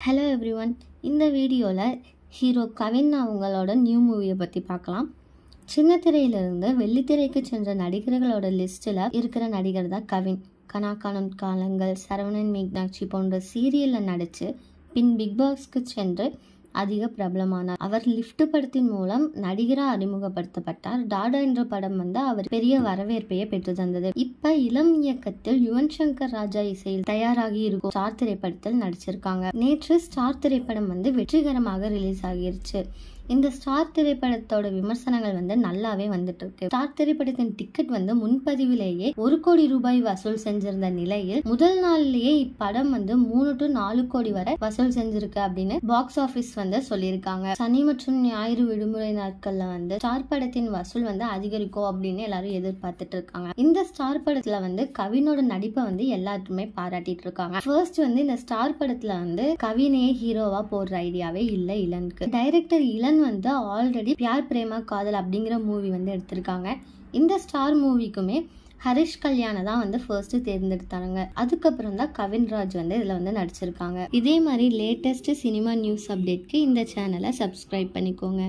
Hello everyone, இந்த வீடியோவில் hero Kavin அவங்களோட நியூ மூவியை பற்றி பார்க்கலாம். சின்ன திரையிலிருந்து வெள்ளித்திரைக்கு சென்ற நடிகர்களோட லிஸ்ட்டில் இருக்கிற நடிகர் தான் கவின். கனா காணும் காலங்கள், சரவணன் மீனாட்சி போன்ற சீரியலில் நடித்து பின் பிக் பாஸ்க்கு சென்று அதிக பிரபலமானார். அவர் லிஃப்ட் படத்தின் மூலம் நடிகராக அறிமுகப்படுத்தப்பட்டார். டாடா என்ற படம் அவர் பெரிய வரவேற்பையை பெற்று தந்தது. இப்ப இளம் இயக்கத்தில் யுவன் சங்கர் ராஜா இசையில் தயாராகி இருக்கும் ஸ்டார் திரைப்படத்தில் நடிச்சிருக்காங்க. நேற்று ஸ்டார் திரைப்படம் வெற்றிகரமாக ரிலீஸ் ஆகிருச்சு. இந்த ஸ்டார் திரைப்படத்தோட விமர்சனங்கள் நல்லாவே வந்துட்டு இருக்கு. ஸ்டார் திரைப்படத்தின் டிக்கெட் முன்பதிவிலேயே 1 கோடி ரூபாய் வசூல் செஞ்சிருந்த நிலையில் முதல் நாள்லயே இப்படம் 3 to 4 கோடி வரை வசூல் செஞ்சிருக்கு அப்படின்னு பாக்ஸ் ஆபீஸ் சொல்லியிருக்காங்க. சனி மற்றும் ஞாயிறு விடுமுறை நாட்கள்ல ஸ்டார் படத்தின் வசூல் அதிகரிக்கும் அப்படின்னு எல்லாரும் எதிர்பார்த்துட்டு இருக்காங்க. இந்த ஸ்டார் படத்துல கவினோட நடிப்பை எல்லாருமே பாராட்டிட்டு இருக்காங்க. ஃபர்ஸ்ட் இந்த ஸ்டார் படத்துல கவினே ஹீரோவா போடுற ஐடியாவே இல்ல இளனுக்கு. டைரக்டர் இளன் ஆல்ரெடி பியார் பிரேமா காதல் அப்படிங்கிற மூவி எடுத்திருக்காங்க. இந்த ஸ்டார் மூவிக்குமே ஹரிஷ் கல்யாண தான் ஃபர்ஸ்ட் தேர்ந்தெடுத்தாங்க. அதுக்கப்புறம் தான் கவின்ராஜ் இதுல நடிச்சிருக்காங்க. இதே மாதிரி லேட்டஸ்ட் சினிமா நியூஸ் அப்டேட்க்கு இந்த சேனலை சப்ஸ்கிரைப் பண்ணிக்கோங்க.